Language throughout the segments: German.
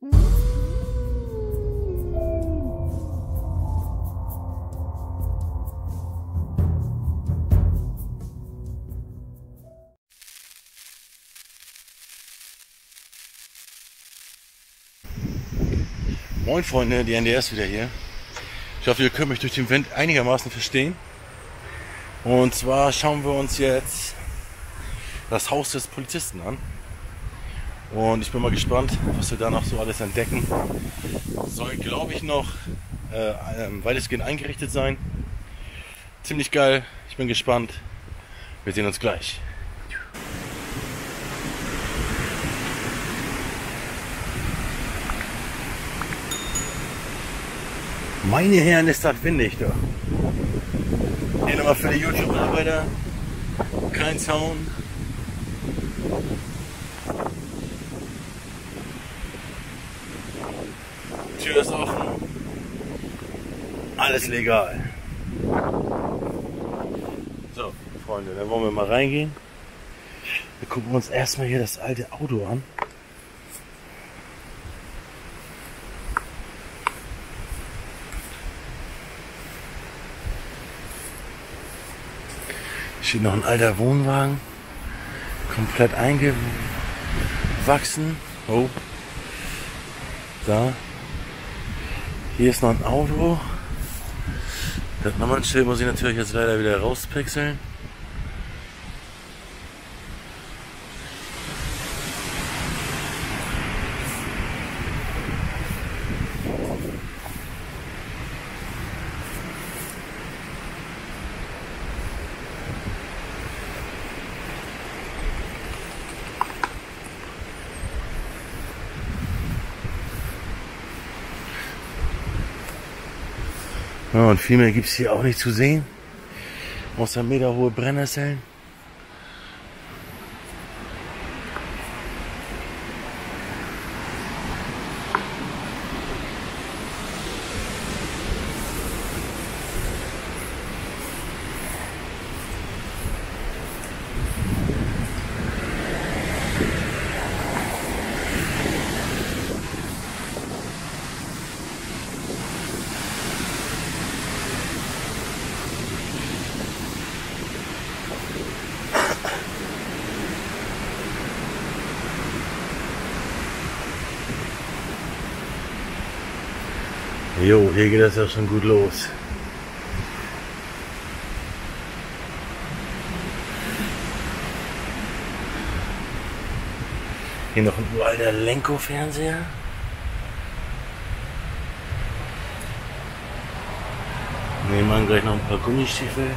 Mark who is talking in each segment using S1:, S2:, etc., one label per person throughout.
S1: Moin Freunde, die NDS wieder hier. Ich hoffe, ihr könnt mich durch den Wind einigermaßen verstehen. Und zwar schauen wir uns jetzt das Haus des Polizisten an. Und ich bin mal gespannt, was wir da noch so alles entdecken. Soll, glaube ich, noch weitestgehend eingerichtet sein. Ziemlich geil, ich bin gespannt. Wir sehen uns gleich. Meine Herren, ist das windig da. Hier nochmal für die YouTube-Arbeiter. Kein Zaun. Tür ist offen. Alles legal. So, Freunde, dann wollen wir mal reingehen. Wir gucken uns erstmal hier das alte Auto an. Hier steht noch ein alter Wohnwagen, komplett eingewachsen. Oh, da. Hier ist noch ein Auto. Das Nummernschild muss ich natürlich jetzt leider wieder rauspixeln. Ja, und viel mehr gibt es hier auch nicht zu sehen, außer meterhohe Brennnesseln. Jo, hier geht das ja schon gut los. Hier noch ein uralter Lenko-Fernseher. Nehmen wir gleich noch ein paar Gummistiefel.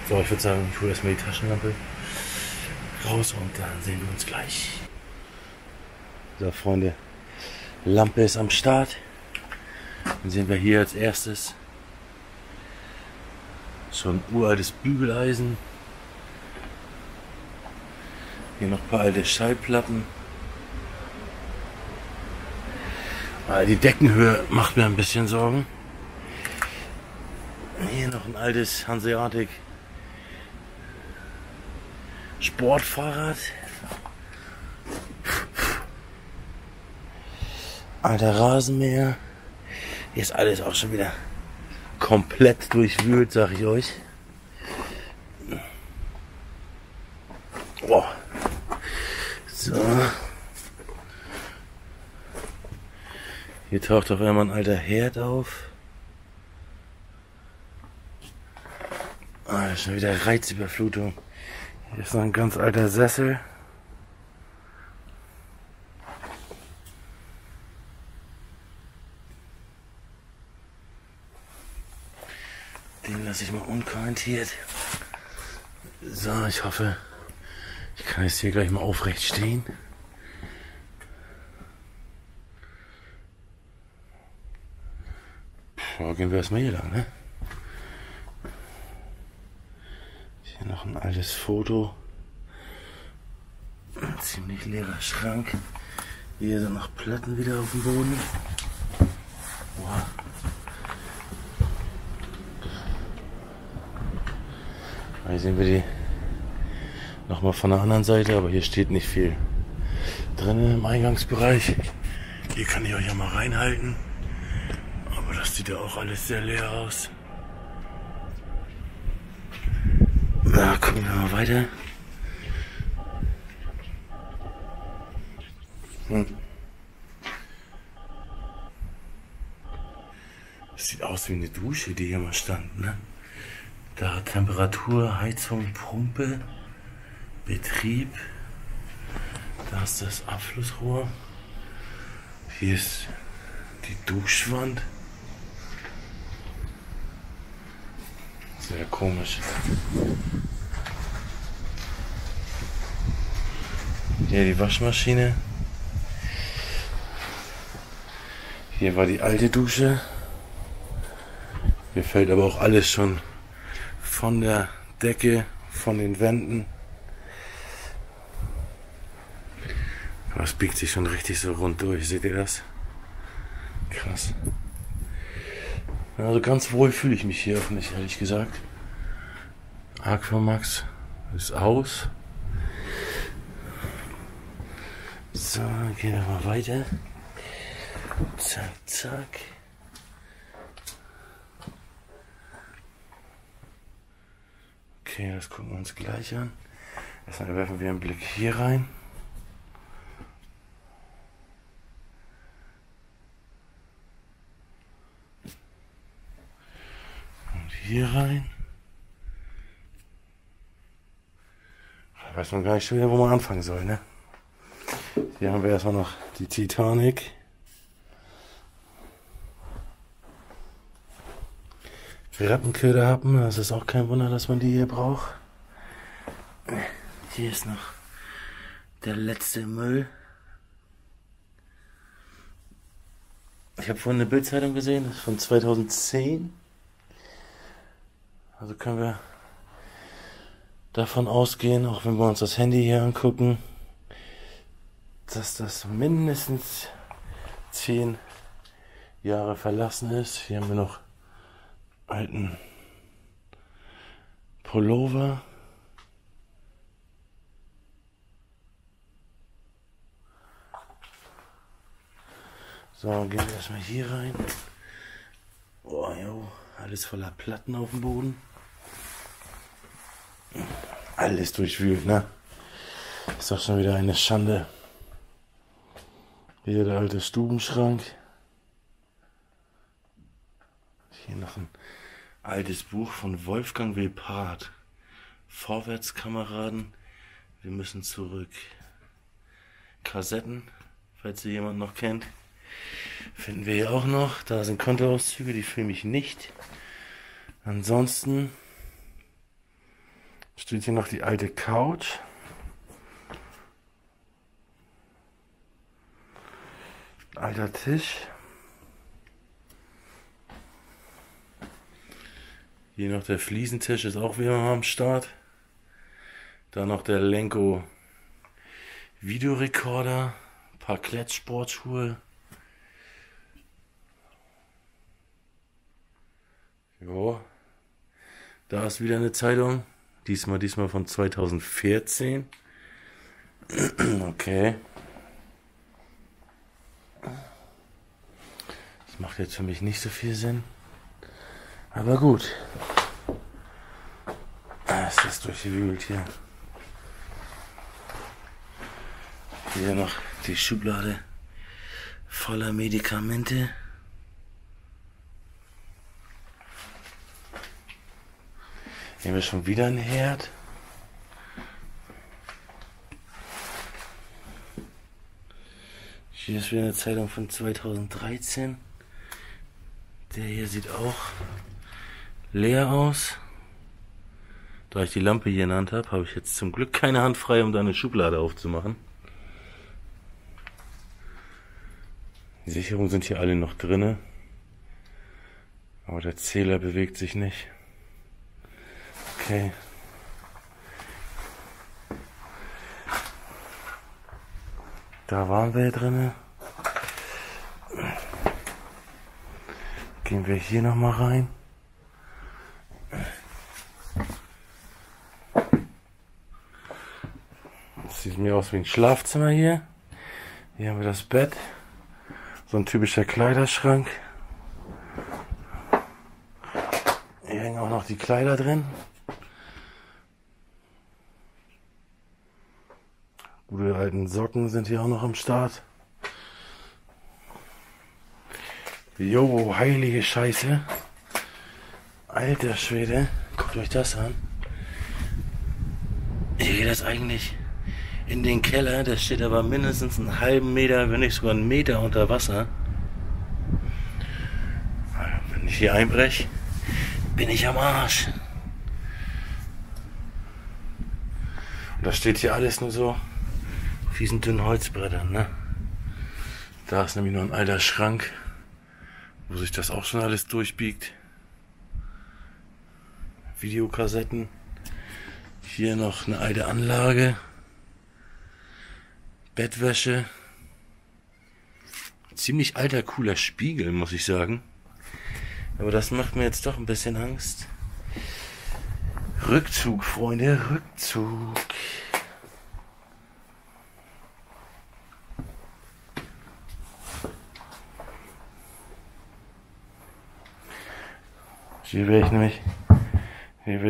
S1: So, ich würde sagen, ich hole erstmal die Taschenlampe raus und dann sehen wir uns gleich. So, Freunde, Lampe ist am Start. Dann sehen wir hier als erstes schon ein uraltes Bügeleisen. Hier noch ein paar alte Schallplatten. Die Deckenhöhe macht mir ein bisschen Sorgen. Hier noch ein altes Hanseatic Sportfahrrad. Alter Rasenmäher. Hier ist alles auch schon wieder komplett durchwühlt, sag ich euch. Oh. So. Hier taucht auf einmal ein alter Herd auf. Ah, schon wieder Reizüberflutung. Hier ist noch ein ganz alter Sessel. Den lasse ich mal unkommentiert. So, ich hoffe, ich kann jetzt hier gleich mal aufrecht stehen. Gehen wir erstmal hier lang, ne? Hier noch ein altes Foto. Ein ziemlich leerer Schrank. Hier sind noch Platten wieder auf dem Boden. Hier sehen wir die nochmal von der anderen Seite, aber hier steht nicht viel drin im Eingangsbereich. Hier kann ich euch ja mal reinhalten. Aber das sieht ja auch alles sehr leer aus. Na, gucken wir mal weiter. Das sieht aus wie eine Dusche, die hier mal stand, ne? Da Temperatur, Heizung, Pumpe, Betrieb. Da ist das Abflussrohr. Hier ist die Duschwand. Sehr komisch. Hier die Waschmaschine. Hier war die alte Dusche. Hier fällt aber auch alles schon von der Decke, von den Wänden. Das biegt sich schon richtig so rund durch, seht ihr das? Krass. Also ganz wohl fühle ich mich hier auch nicht, ehrlich gesagt. Aquamax ist aus. So, gehen wir mal weiter. Zack, zack. Okay, das gucken wir uns gleich an. Erstmal werfen wir einen Blick hier rein. Und hier rein. Da weiß man gar nicht schon wieder, wo man anfangen soll, ne? Hier haben wir erstmal noch die Titanic. Rattenköderhappen, das ist auch kein Wunder, dass man die hier braucht. Hier ist noch der letzte Müll. Ich habe vorhin eine Bildzeitung gesehen, das ist von 2010. Also können wir davon ausgehen, auch wenn wir uns das Handy hier angucken, dass das mindestens 10 Jahre verlassen ist. Hier haben wir noch alten Pullover. So, gehen wir erstmal hier rein. Oh, jo, alles voller Platten auf dem Boden. Alles durchwühlt, ne? Ist doch schon wieder eine Schande. Hier der alte Stubenschrank. Hier noch ein altes Buch von Wolfgang Wilpard. Vorwärtskameraden, wir müssen zurück. Kassetten, falls ihr jemand noch kennt, finden wir hier auch noch. Da sind Kontoauszüge, die filme ich nicht. Ansonsten steht hier noch die alte Couch. Alter Tisch. Hier noch der Fliesentisch, ist auch wieder am Start. Dann noch der Lenko Videorekorder, ein paar Klettsportschuhe. Jo, da ist wieder eine Zeitung. Diesmal von 2014. Okay. Das macht jetzt für mich nicht so viel Sinn. Aber gut. Ist das durchwühlt hier. Hier noch die Schublade voller Medikamente. Hier haben wir schon wieder einen Herd. Hier ist wieder eine Zeitung von 2013. Der hier sieht auch leer aus. Da ich die Lampe hier in der Hand habe, habe ich jetzt zum Glück keine Hand frei, um da eine Schublade aufzumachen. Die Sicherungen sind hier alle noch drinne, aber der Zähler bewegt sich nicht. Okay. Da waren wir drinne. Gehen wir hier noch mal rein. mir aus wie ein Schlafzimmer hier. Hier haben wir das Bett. So ein typischer Kleiderschrank. Hier hängen auch noch die Kleider drin. Gute alten Socken sind hier auch noch am Start. Jo, heilige Scheiße. Alter Schwede, guckt euch das an. Hier geht das eigentlich in den Keller. Der steht aber mindestens einen halben Meter, wenn nicht sogar einen Meter unter Wasser. Wenn ich hier einbreche, bin ich am Arsch. Und das steht hier alles nur so auf diesen dünnen Holzbrettern, ne? Da ist nämlich noch ein alter Schrank, wo sich das auch schon alles durchbiegt. Videokassetten. Hier noch eine alte Anlage. Bettwäsche. Ziemlich alter, cooler Spiegel, muss ich sagen. Aber das macht mir jetzt doch ein bisschen Angst. Rückzug, Freunde, Rückzug. Hier will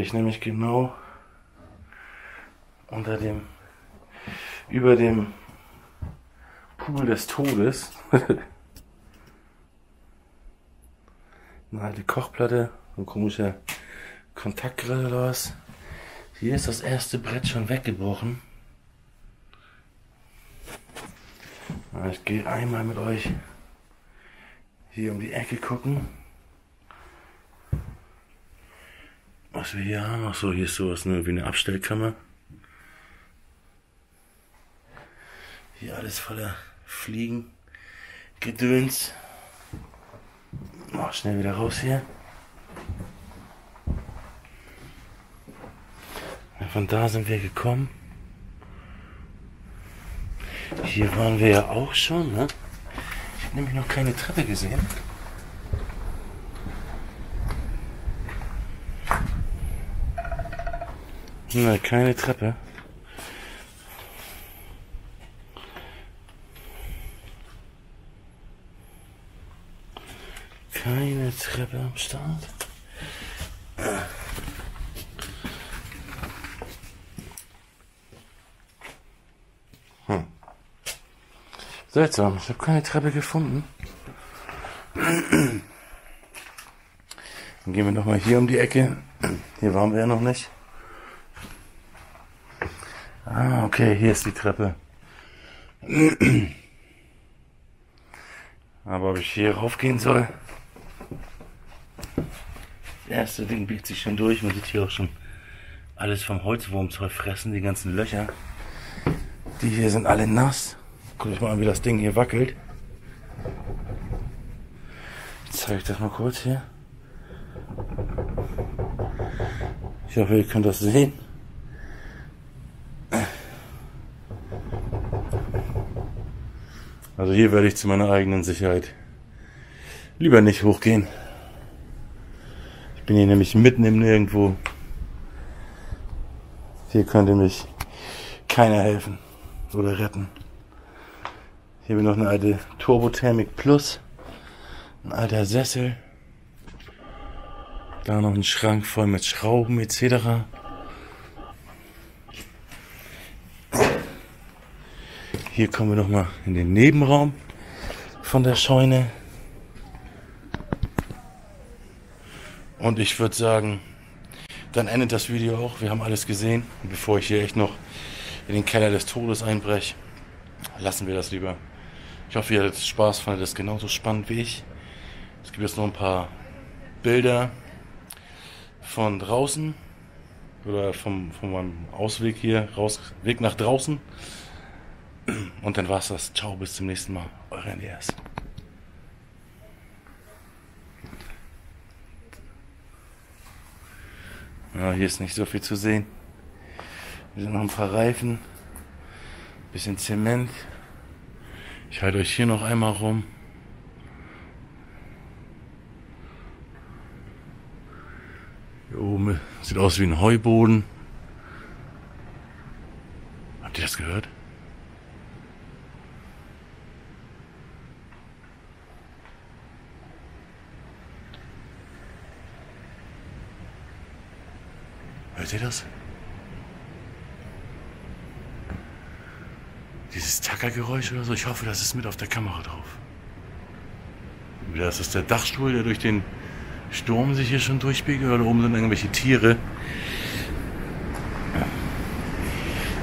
S1: ich nämlich genau über dem Pool des Todes. Eine alte Kochplatte, ein komischer Kontaktgrill oder was. Hier ist das erste Brett schon weggebrochen. Ich gehe einmal mit euch hier um die Ecke gucken. Was wir hier haben, achso, hier ist sowas nur wie eine Abstellkammer. Hier alles voller Fliegen, Gedöns. Oh, schnell wieder raus hier. Ja, von da sind wir gekommen. Hier waren wir ja auch schon, ne? Ich habe nämlich noch keine Treppe gesehen. Na, keine Treppe. Keine Treppe am Start. Seltsam, ich habe keine Treppe gefunden. Dann gehen wir nochmal hier um die Ecke. Hier waren wir ja noch nicht. Ah, okay, hier ist die Treppe. Aber ob ich hier raufgehen soll? Das erste Ding biegt sich schon durch. Man sieht hier auch schon alles vom Holzwurm zerfressen. Die ganzen Löcher. Die hier sind alle nass. Guckt euch mal an, wie das Ding hier wackelt. Jetzt zeige ich das mal kurz hier. Ich hoffe, ihr könnt das sehen. Also hier werde ich zu meiner eigenen Sicherheit lieber nicht hochgehen. Ich bin hier nämlich mitten im Nirgendwo. Hier könnte mich keiner helfen oder retten. Hier haben wir noch eine alte Turbothermik Plus. Ein alter Sessel. Da noch ein Schrank voll mit Schrauben etc. Hier kommen wir noch mal in den Nebenraum von der Scheune. Und ich würde sagen, dann endet das Video auch. Wir haben alles gesehen. Und bevor ich hier echt noch in den Keller des Todes einbreche, lassen wir das lieber. Ich hoffe, ihr hattet Spaß, fandet das genauso spannend wie ich. Es gibt jetzt noch ein paar Bilder von draußen oder von meinem Ausweg hier, Weg nach draußen. Und dann war's das. Ciao, bis zum nächsten Mal. Euer Andreas. Ja, hier ist nicht so viel zu sehen. Hier sind noch ein paar Reifen. Bisschen Zement. Ich halte euch hier noch einmal rum. Hier oben sieht aus wie ein Heuboden. Habt ihr das gehört? Hört ihr das? Dieses Tackergeräusch oder so, ich hoffe, das ist mit auf der Kamera drauf. Das ist der Dachstuhl, der durch den Sturm sich hier schon durchbiegt, oder oben sind irgendwelche Tiere.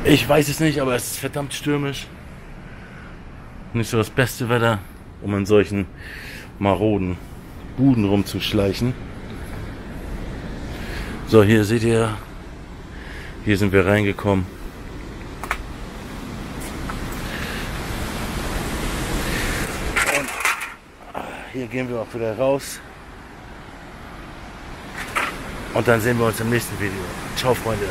S1: Ich weiß es nicht, aber es ist verdammt stürmisch. Nicht so das beste Wetter, um in solchen maroden Buden rumzuschleichen. So, hier seht ihr, hier sind wir reingekommen. Und hier gehen wir auch wieder raus. Und dann sehen wir uns im nächsten Video. Ciao, Freunde.